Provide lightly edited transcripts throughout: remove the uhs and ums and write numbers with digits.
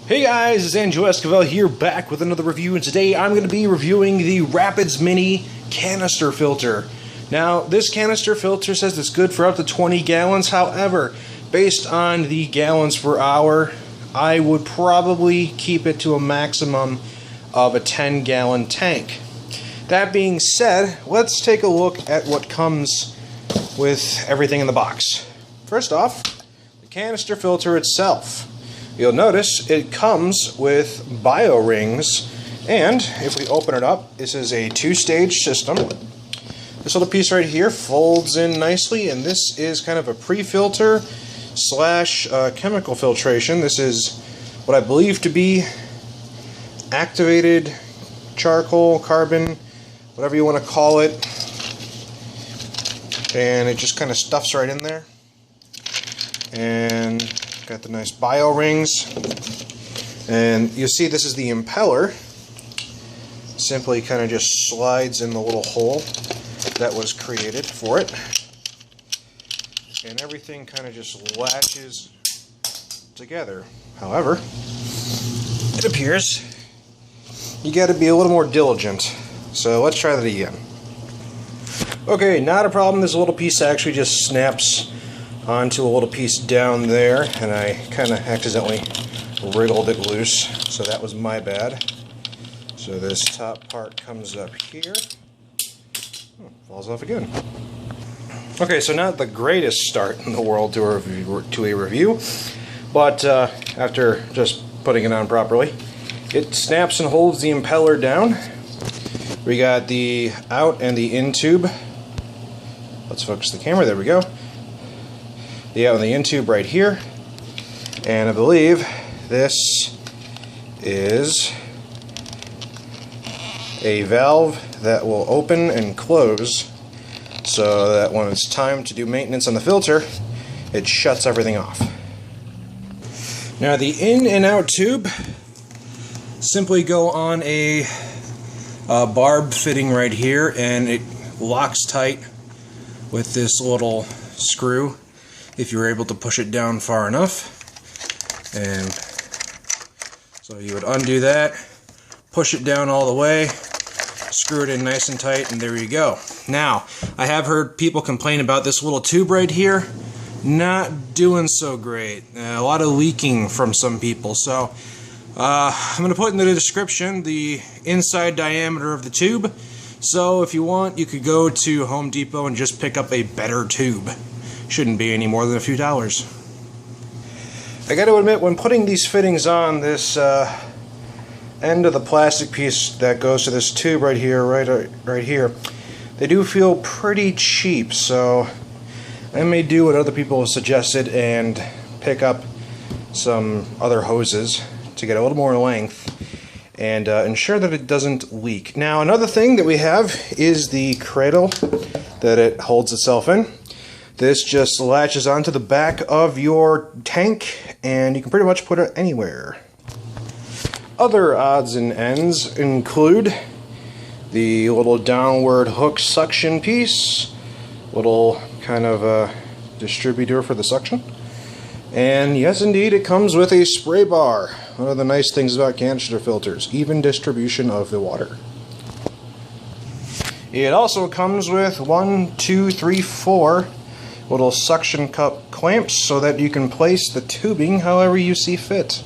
Hey guys, it's Andrew Esquivel here, back with another review, and today I'm going to be reviewing the Rapids Mini Canister Filter. Now, this canister filter says it's good for up to 20 gallons, however, based on the gallons per hour, I would probably keep it to a maximum of a 10-gallon tank. That being said, let's take a look at what comes with everything in the box. First off, the canister filter itself. You'll notice it comes with bio rings, and if we open it up, this is a two-stage system. This little piece right here folds in nicely, and this is kind of a pre-filter slash chemical filtration. This is what I believe to be activated charcoal, carbon, whatever you want to call it, and it just kind of stuffs right in there. And got the nice bio rings, and you see this is the impeller. Simply kind of just slides in the little hole that was created for it, and everything kind of just latches together. However, it appears you got to be a little more diligent, so let's try that again. Okay, not a problem. This little piece actually just snaps onto a little piece down there, and I kind of accidentally wriggled it loose, so that was my bad. So this top part comes up here. Oh, falls off again. Okay, so not the greatest start in the world to a review, but after just putting it on properly, it snaps and holds the impeller down. We got the out and the in tube. Let's focus the camera, there we go. The out and the in tube right here, and I believe this is a valve that will open and close so that when it's time to do maintenance on the filter, it shuts everything off. Now the in and out tube simply go on a barb fitting right here, and it locks tight with this little screw if you're able to push it down far enough. And so you would undo that, push it down all the way, screw it in nice and tight, and there you go. Now, I have heard people complain about this little tube right here not doing so great. A lot of leaking from some people, so I'm going to put in the description the inside diameter of the tube, so if you want, you could go to Home Depot and just pick up a better tube. Shouldn't be any more than a few dollars. I got to admit, when putting these fittings on, this end of the plastic piece that goes to this tube right here, right here, they do feel pretty cheap. So I may do what other people have suggested and pick up some other hoses to get a little more length and ensure that it doesn't leak. Now, another thing that we have is the cradle that it holds itself in. This just latches onto the back of your tank, and you can pretty much put it anywhere. Other odds and ends include the little downward hook suction piece, little kind of a distributor for the suction, and yes indeed it comes with a spray bar. One of the nice things about canister filters, even distribution of the water. It also comes with 1, 2, 3, 4 little suction cup clamps so that you can place the tubing however you see fit.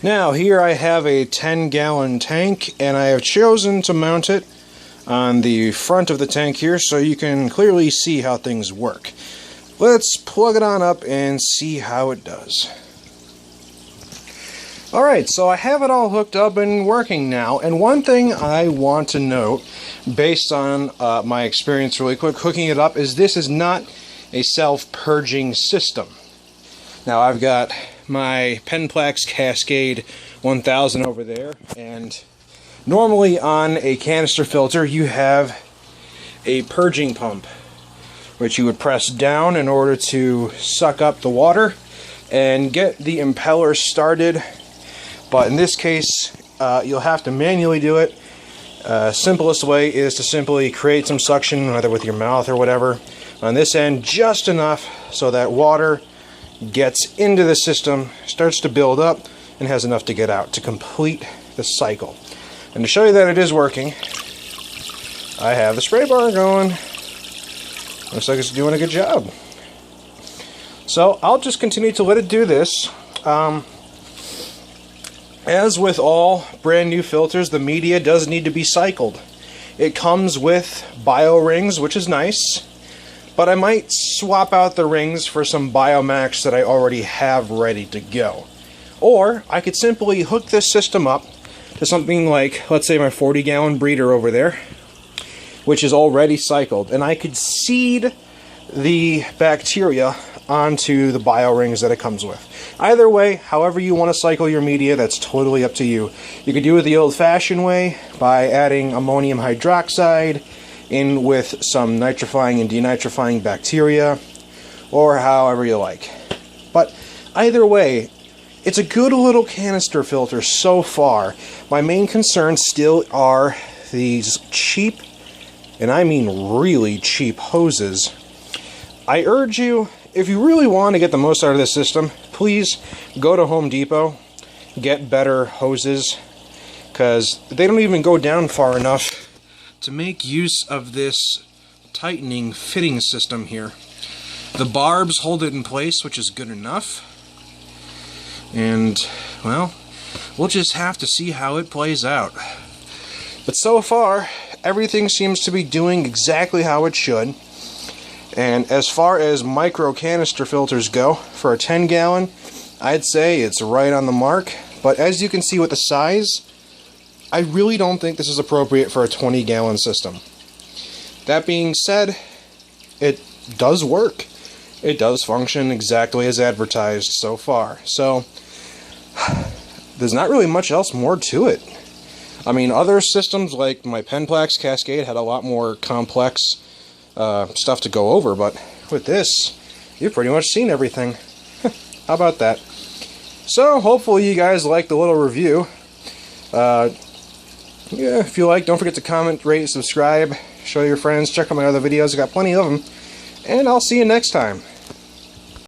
Now here I have a 10-gallon tank, and I have chosen to mount it on the front of the tank here so you can clearly see how things work. Let's plug it on up and see how it does. Alright, so I have it all hooked up and working now, and one thing I want to note, based on my experience really quick hooking it up, is this is not a self-purging system. Now I've got my Penplex Cascade 1000 over there, and normally on a canister filter you have a purging pump, which you would press down in order to suck up the water and get the impeller started. But in this case, you'll have to manually do it. Simplest way is to simply create some suction, either with your mouth or whatever, on this end, just enough so that water gets into the system, starts to build up, and has enough to get out to complete the cycle. And to show you that it is working, I have the spray bar going. Looks like it's doing a good job. So I'll just continue to let it do this. As with all brand new filters, the media does need to be cycled. It comes with bio rings, which is nice, but I might swap out the rings for some Biomax that I already have ready to go. Or I could simply hook this system up to something like, let's say, my 40-gallon breeder over there, which is already cycled, and I could seed the bacteria onto the bio rings that it comes with. Either way, however you want to cycle your media, that's totally up to you. You could do it the old-fashioned way by adding ammonium hydroxide in with some nitrifying and denitrifying bacteria, or however you like. But either way, it's a good little canister filter so far. My main concerns still are these cheap, and I mean really cheap, hoses. I urge you, if you really want to get the most out of this system, please go to Home Depot, get better hoses, because they don't even go down far enough to make use of this tightening fitting system here. The barbs hold it in place, which is good enough. And, well, we'll just have to see how it plays out. But so far, everything seems to be doing exactly how it should. And as far as micro canister filters go, for a 10-gallon, I'd say it's right on the mark. But as you can see with the size, I really don't think this is appropriate for a 20-gallon system. That being said, it does work. It does function exactly as advertised so far. So, there's not really much else more to it. I mean, other systems like my Penplex Cascade had a lot more complex stuff to go over, but with this, you've pretty much seen everything. How about that? So, hopefully you guys liked the little review. Yeah, if you like, don't forget to comment, rate, subscribe, show your friends, check out my other videos, I got plenty of them, and I'll see you next time.